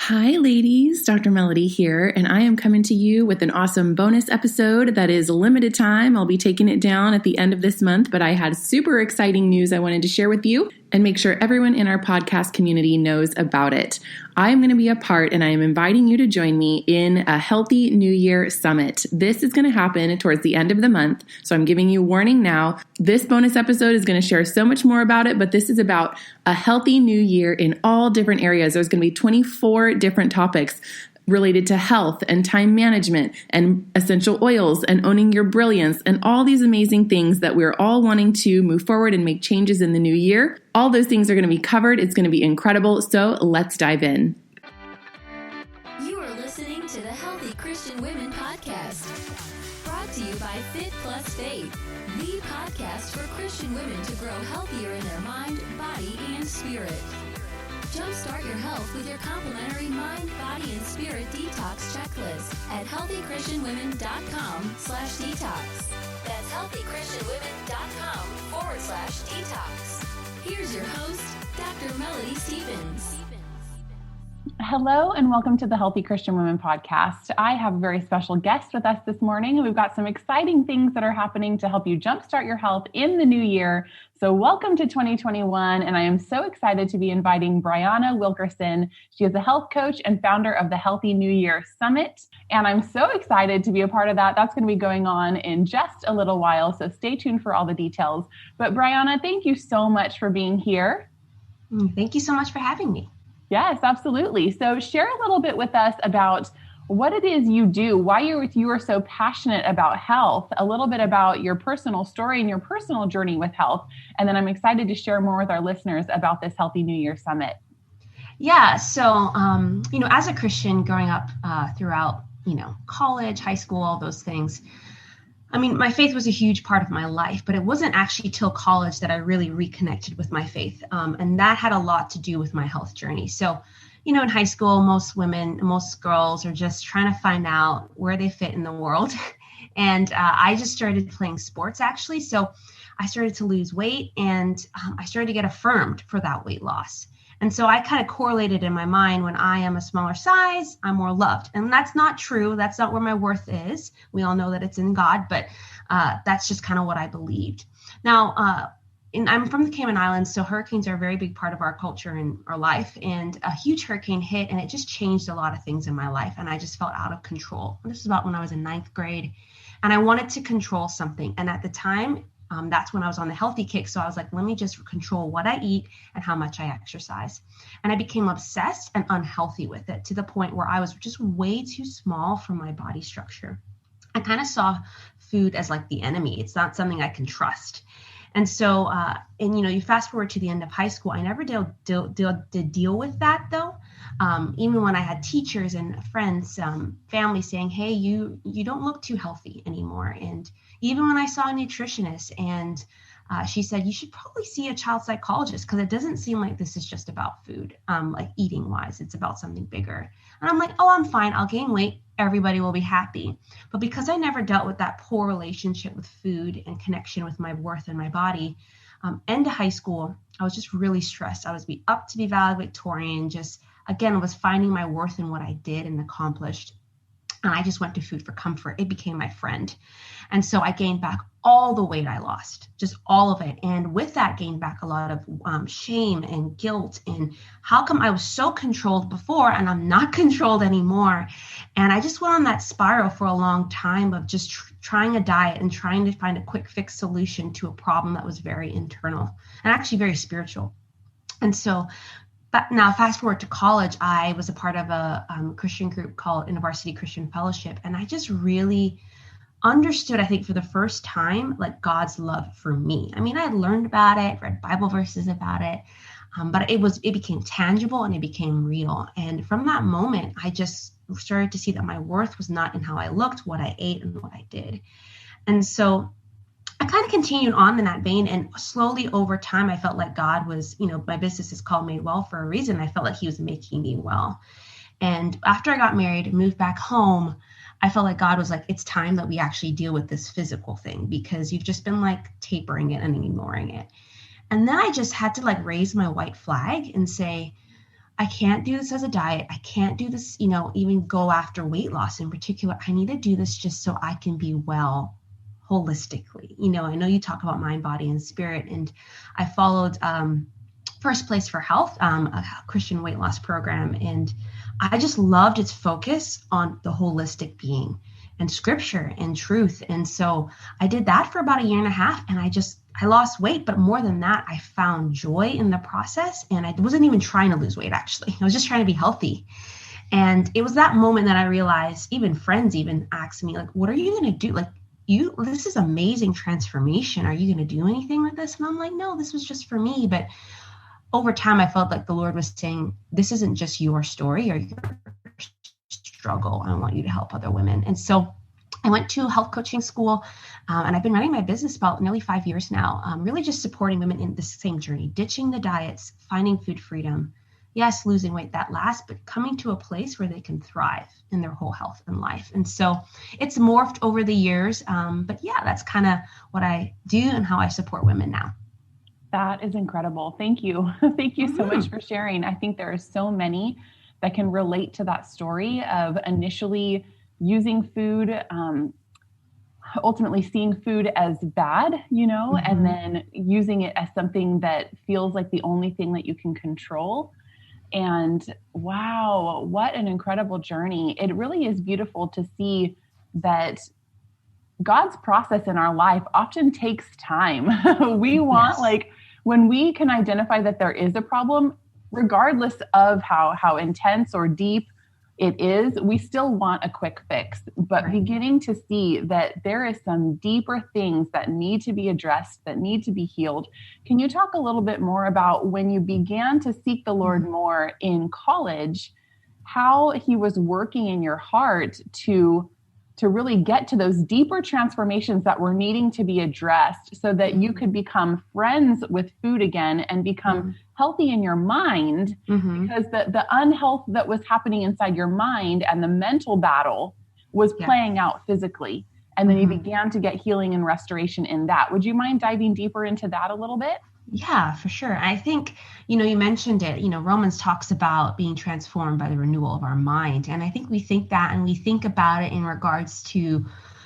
Hi, ladies. Dr. Melody here, and I am coming to you with an awesome bonus episode that is limited time. I'll be taking it down at the end of this month, but I had super exciting news I wanted to share with you and make sure everyone in our podcast community knows about it. I am going to be a part, and I am inviting you to join me in a Healthy New Year Summit. This is going to happen towards the end of the month, so I'm giving you warning now. This bonus episode is going to share so much more about it, but this is about a healthy new year in all different areas. There's going to be 24 different topics related to health and time management and essential oils and owning your brilliance and all these amazing things that we're all wanting to move forward and make changes in the new year. All those things are going to be covered. It's going to be incredible. So let's dive in. You are listening to the Healthy Christian Women Podcast, brought to you by Fit Plus Faith, the podcast for Christian women to grow healthier in their mind, body, and spirit. Jumpstart your health with your complimentary mind, body, and spirit detox checklist at healthychristianwomen.com/detox. That's healthychristianwomen.com/detox. Here's your host, Dr. Melody Stevens. Hello and welcome to the Healthy Christian Women Podcast. I have a very special guest with us this morning, and we've got some exciting things that are happening to help you jumpstart your health in the new year. So welcome to 2021, and I am so excited to be inviting Brianna Wilkerson. She is a health coach and founder of the Healthy New Year Summit, and I'm so excited to be a part of that. That's going to be going on in just a little while, so stay tuned for all the details. But Brianna, thank you so much for being here. Thank you so much for having me. Yes, absolutely. So share a little bit with us about what it is you do, why you are so passionate about health, a little bit about your personal story and your personal journey with health. And then I'm excited to share more with our listeners about this Healthy New Year Summit. Yeah. So, as a Christian growing up throughout, college, high school, all those things, my faith was a huge part of my life, but it wasn't actually till college that I really reconnected with my faith. And that had a lot to do with my health journey. So, in high school, most girls are just trying to find out where they fit in the world. And I just started playing sports, actually. So I started to lose weight, and I started to get affirmed for that weight loss. And so I kind of correlated in my mind, when I am a smaller size, I'm more loved. And that's not true. That's not where my worth is. We all know that it's in God, but that's just kind of what I believed. Now, I'm from the Cayman Islands, so hurricanes are a very big part of our culture and our life. And a huge hurricane hit, and it just changed a lot of things in my life. And I just felt out of control. This is about when I was in 9th grade, and I wanted to control something. And at the time, that's when I was on the healthy kick. So I was like, let me just control what I eat and how much I exercise. And I became obsessed and unhealthy with it, to the point where I was just way too small for my body structure. I kind of saw food as like the enemy. It's not something I can trust. And so, you fast forward to the end of high school, I never did deal with that though. Even when I had teachers and friends, family saying, hey, you don't look too healthy anymore. And even when I saw a nutritionist, and she said, you should probably see a child psychologist, because it doesn't seem like this is just about food, like eating wise, it's about something bigger. And I'm like, oh, I'm fine. I'll gain weight. Everybody will be happy. But because I never dealt with that poor relationship with food and connection with my worth and my body, end of high school, I was just really stressed. I was up to be valedictorian, just, again, was finding my worth in what I did and accomplished. And I just went to food for comfort. It became my friend. And so I gained back all the weight I lost, just all of it. And with that, gained back a lot of shame and guilt. And how come I was so controlled before and I'm not controlled anymore? And I just went on that spiral for a long time of just trying a diet and trying to find a quick fix solution to a problem that was very internal and actually very spiritual. And so now, fast forward to college, I was a part of a Christian group called InterVarsity Christian Fellowship. And I just really understood, I think, for the first time, like God's love for me. I had learned about it, read Bible verses about it, but it became tangible and it became real. And from that moment, I just started to see that my worth was not in how I looked, what I ate, and what I did. And so I kind of continued on in that vein, and slowly over time, I felt like God was, my business is called Made Well for a reason. I felt like he was making me well. And after I got married and moved back home, I felt like God was like, it's time that we actually deal with this physical thing, because you've just been like tapering it and ignoring it. And then I just had to like raise my white flag and say, I can't do this as a diet. I can't do this, even go after weight loss in particular. I need to do this just so I can be well holistically. I know you talk about mind, body, and spirit, and I followed First Place for Health, a Christian weight loss program, and I just loved its focus on the holistic being and scripture and truth. And so I did that for about a year and a half, and I lost weight, but more than that, I found joy in the process. And I wasn't even trying to lose weight, actually. I was just trying to be healthy. And it was that moment that I realized, even friends even asked me, like, what are you going to do? Like, this is amazing transformation. Are you going to do anything with this? And I'm like, no, this was just for me. But over time, I felt like the Lord was saying, this isn't just your story or your struggle. I want you to help other women. And so I went to health coaching school, and I've been running my business about nearly 5 years now, really just supporting women in the same journey, ditching the diets, finding food freedom. Yes, losing weight, that last, but coming to a place where they can thrive in their whole health and life. And so it's morphed over the years. But yeah, that's kind of what I do and how I support women now. That is incredible. Thank you. Thank you so much for sharing. I think there are so many that can relate to that story of initially using food, ultimately seeing food as bad, and then using it as something that feels like the only thing that you can control. And wow, what an incredible journey. It really is beautiful to see that God's process in our life often takes time. We want, when we can identify that there is a problem, regardless of how intense or deep it is, we still want a quick fix. But beginning to see that there is some deeper things that need to be addressed, that need to be healed. Can you talk a little bit more about when you began to seek the Lord more in college, how he was working in your heart to really get to those deeper transformations that were needing to be addressed so that you could become friends with food again and become healthy in your mind, because the unhealth that was happening inside your mind and the mental battle was playing out physically. And then you began to get healing and restoration in that. Would you mind diving deeper into that a little bit? Yeah, for sure. I think, you mentioned it, Romans talks about being transformed by the renewal of our mind. And I think we think that, and we think about it in regards to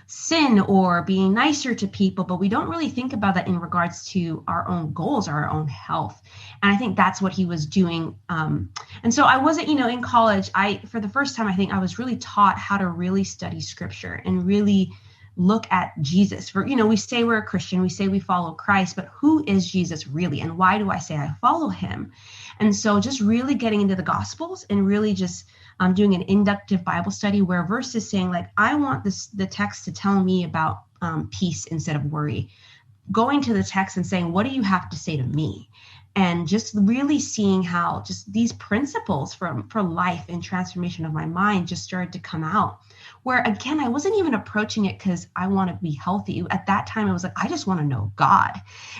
sin or being nicer to people, but we don't really think about that in regards to our own goals or our own health. And I think that's what he was doing. And so I wasn't, in college, for the first time, I think I was really taught how to really study scripture and really look at Jesus. We say we're a Christian, we say we follow Christ, but who is Jesus really? And why do I say I follow him? And so just really getting into the Gospels and really just doing an inductive Bible study where verses saying, like, I want the text to tell me about peace instead of worry. Going to the text and saying, what do you have to say to me? And just really seeing how just these principles for life and transformation of my mind just started to come out. Where, again, I wasn't even approaching it because I want to be healthy. At that time, it was like, I just want to know God.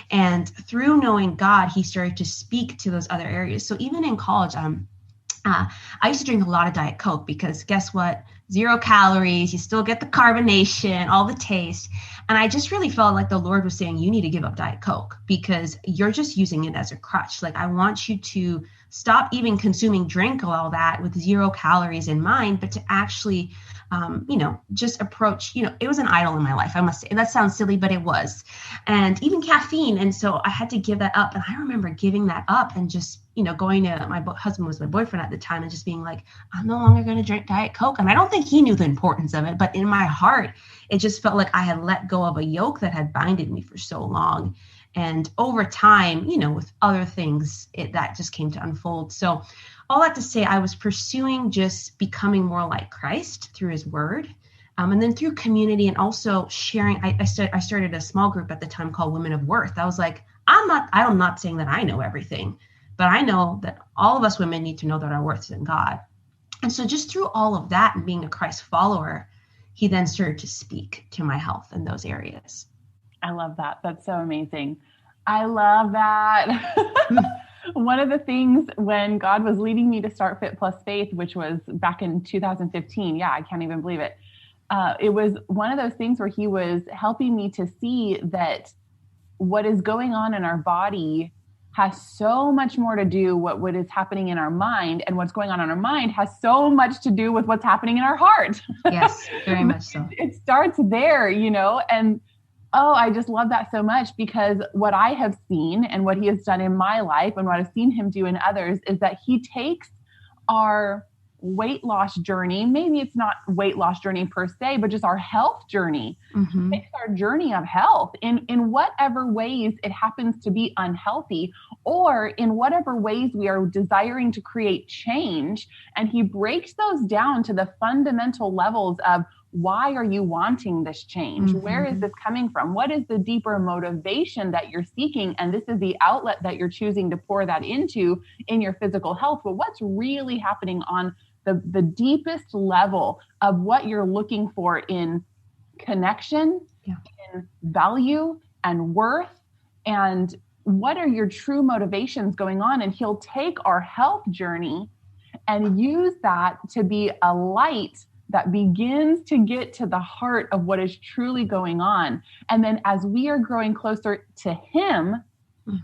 And through knowing God, he started to speak to those other areas. So even in college, I used to drink a lot of Diet Coke because guess what? 0 calories, you still get the carbonation, all the taste. And I just really felt like the Lord was saying, you need to give up Diet Coke because you're just using it as a crutch. Like, I want you to stop even consuming drink, all that with 0 calories in mind, but to actually just approach, it was an idol in my life. I must say, that sounds silly, but it was. And even caffeine. And so I had to give that up. And I remember giving that up and just, going to my husband was my boyfriend at the time and just being like, I'm no longer going to drink Diet Coke. And I don't think he knew the importance of it, but in my heart, it just felt like I had let go of a yoke that had binded me for so long. And over time, with other things, that just came to unfold. So all that to say, I was pursuing just becoming more like Christ through his word. And then through community and also sharing, I started a small group at the time called Women of Worth. I was like, I'm not saying that I know everything, but I know that all of us women need to know that our worth is in God. And so just through all of that and being a Christ follower, he then started to speak to my health in those areas. I love that. That's so amazing. I love that. One of the things when God was leading me to start Fit Plus Faith, which was back in 2015, yeah, I can't even believe it. It was one of those things where he was helping me to see that what is going on in our body has so much more to do with what is happening in our mind, and what's going on in our mind has so much to do with what's happening in our heart. Yes, very much so. It starts there, and oh, I just love that so much, because what I have seen and what he has done in my life and what I've seen him do in others is that he takes our weight loss journey. Maybe it's not weight loss journey per se, but just our health journey. Mm-hmm. It takes our journey of health in whatever ways it happens to be unhealthy, or in whatever ways we are desiring to create change. And he breaks those down to the fundamental levels of, why are you wanting this change? Mm-hmm. Where is this coming from? What is the deeper motivation that you're seeking? And this is the outlet that you're choosing to pour that into in your physical health. But what's really happening on the deepest level of what you're looking for in connection, in value and worth, and what are your true motivations going on? And he'll take our health journey and use that to be a light that begins to get to the heart of what is truly going on. And then as we are growing closer to him,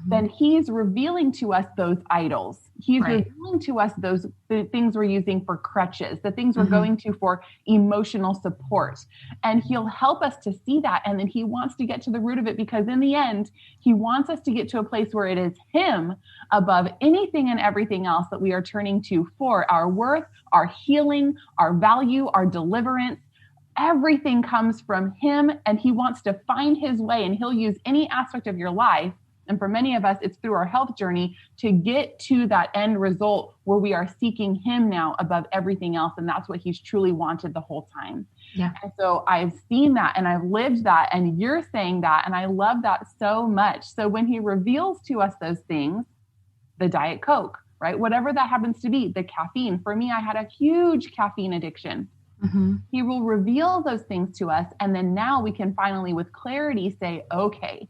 then he's revealing to us those idols. He's revealing to us the things we're using for crutches, the things we're going to for emotional support. And he'll help us to see that. And then he wants to get to the root of it, because in the end, he wants us to get to a place where it is him above anything and everything else that we are turning to for our worth, our healing, our value, our deliverance. Everything comes from him, and he wants to find his way, and he'll use any aspect of your life. And for many of us, it's through our health journey to get to that end result where we are seeking him now above everything else. And that's what he's truly wanted the whole time. Yeah. And so I've seen that, and I've lived that, and you're saying that, and I love that so much. So when he reveals to us those things, the Diet Coke, right? Whatever that happens to be, the caffeine. For me, I had a huge caffeine addiction. He will reveal those things to us. And then now we can finally, with clarity, say, okay,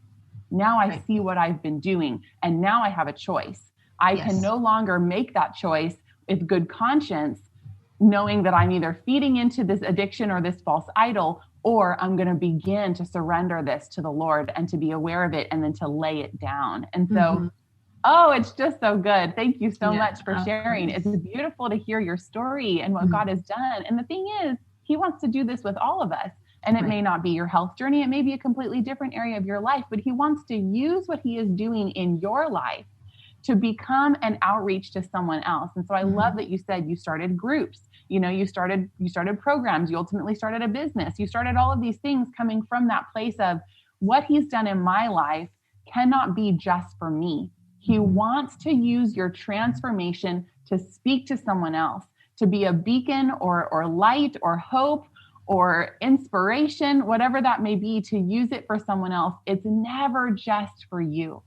now I see what I've been doing, and now I have a choice. I can no longer make that choice with good conscience, knowing that I'm either feeding into this addiction or this false idol, or I'm going to begin to surrender this to the Lord and to be aware of it and then to lay it down. And so, oh, it's just so good. Thank you so much for sharing. It's beautiful to hear your story and what God has done. And the thing is, he wants to do this with all of us. And it may not be your health journey. It may be a completely different area of your life, but he wants to use what he is doing in your life to become an outreach to someone else. And so I love that you said you started groups, you started programs, you ultimately started a business, you started all of these things coming from that place of what he's done in my life cannot be just for me. He wants to use your transformation to speak to someone else, to be a beacon or light or hope or inspiration, whatever that may be, to use it for someone else. It's never just for you.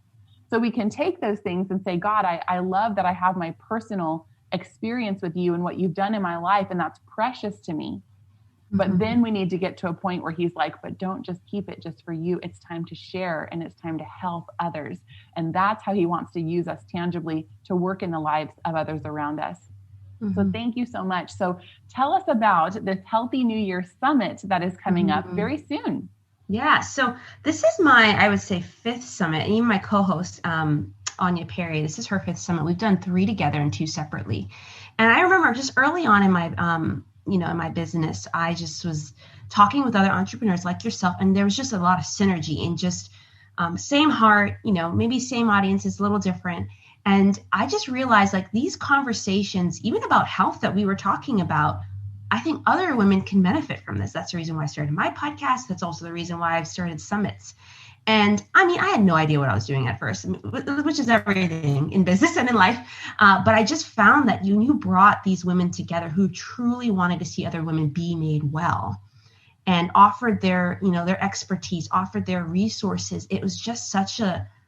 So we can take those things and say, God, I love that I have my personal experience with you and what you've done in my life, and that's precious to me. But then we need to get to a point where he's like, but don't just keep it just for you. It's time to share, and it's time to help others. And that's how he wants to use us tangibly to work in the lives of others around us. So thank you so much. So tell us about this Healthy New Year Summit that is coming up very soon. Yeah. So this is I would say, fifth summit. Even my co-host, Anya Perry, this is her fifth summit. We've done 3 together and 2 separately. And I remember just early on in my, in my business, I just was talking with other entrepreneurs like yourself. And there was just a lot of synergy in just same heart, maybe same audiences, a little different. And I just realized these conversations, even about health that we were talking about, I think other women can benefit from this. That's the reason why I started my podcast. That's also the reason why I've started summits. And I had no idea what I was doing at first, which is everything in business and in life. But I just found that you brought these women together who truly wanted to see other women be made well, and offered their expertise, offered their resources. It was just such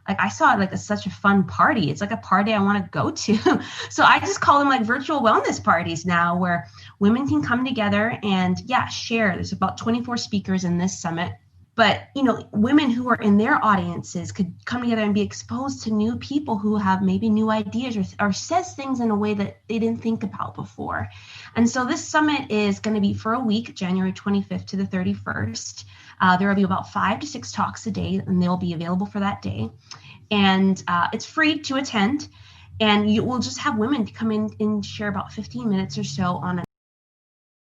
I saw it as such a fun party. It's like a party I want to go to. So I just call them virtual wellness parties now, where women can come together and share. There's about 24 speakers in this summit, but women who are in their audiences could come together and be exposed to new people who have maybe new ideas or says things in a way that they didn't think about before. And so this summit is going to be for a week, January 25th to the 31st. There will be about 5 to 6 talks a day, and they'll be available for that day. and it's free to attend. And you will just have women come in and share about 15 minutes or so on